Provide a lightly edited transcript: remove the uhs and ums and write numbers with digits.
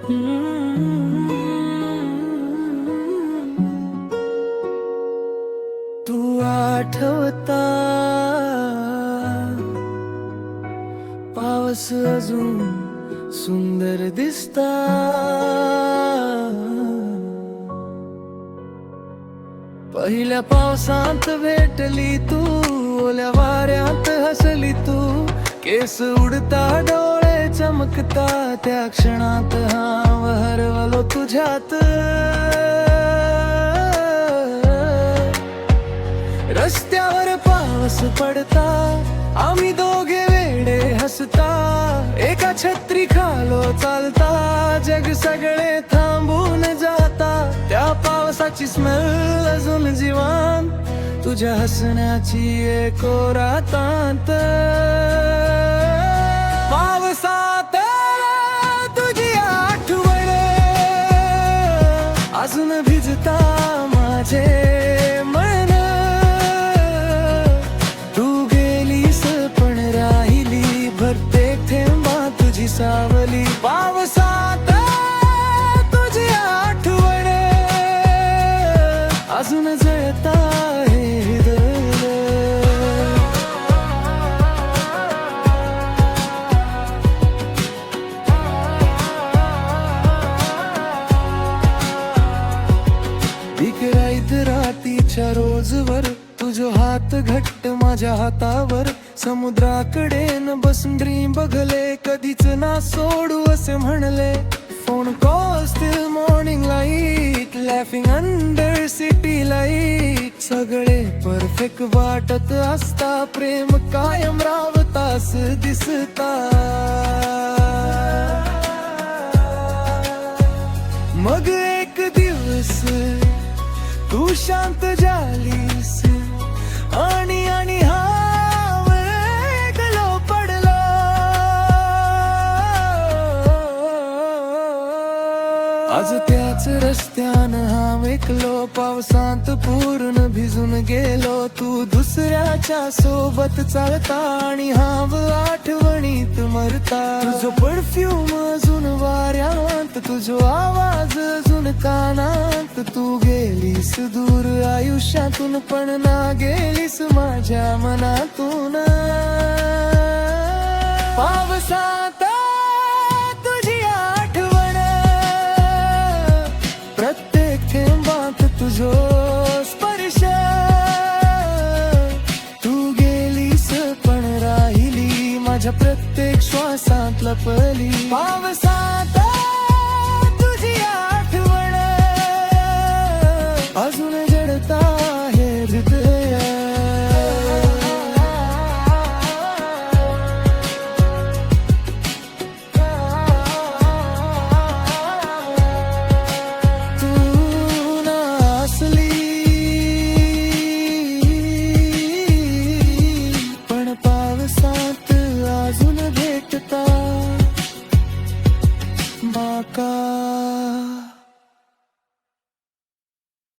तू आठवता पावस अजून सुंदर दिसता, पहिल्या पावसात भेटली तू, ओल्या वाऱ्यात हसली तू, केस उडता डोळे चमकता, त्या क्षणात हाव हरवलो तुझ्यात. रस्त्यावर पाऊस पडता, आम्ही दोघे वेडे हसता, एका छत्री खालो चालता, जग सगळे थांबून जाता, त्या पावसाची स्मेल अजून जीवान, तुझ्या हसण्याची एक रातात. पावसात तुझी आठवण अजून भिजता माझे मन, तू गेलीस पण राहिली प्रत्येक थेंबा तुझी सावली. पावसात तुझी आठवण अजून जळता हे हृदय. विक्राईत रातीच्या रोजवर तुझो हात घट्ट माझ्या हातावर, समुद्राकडे न बसून ड्रीम बघले, कधीच ना सोडू असे म्हणले. Phone calls till morning light, laughing under city light, सगळे परफेक्ट वाटत असता, प्रेम कायम रावतास दिसता. मग एक दिवस तू शांत झालीस आणि हा वेगळो पडला. आज त्याच रस्त्यानं हा एकलो, पावसात पूर्ण भिजून गेलो, तू दुसऱ्याच्या सोबत चालता आणि हाव आठवणीत मरता. तुझो परफ्यूम अजून वाऱ्यात, तुझो आवाज अजून कानात, तू गेलीस दूर आयुष्यातून पण ना गेलीस माझ्या मनातून. पावसात तुझी आठवण प्रत्येक थेंबात तुझो स्पर्श, तू गेलीस पण राहिली माझ्या प्रत्येक श्वासात लपली. पावसात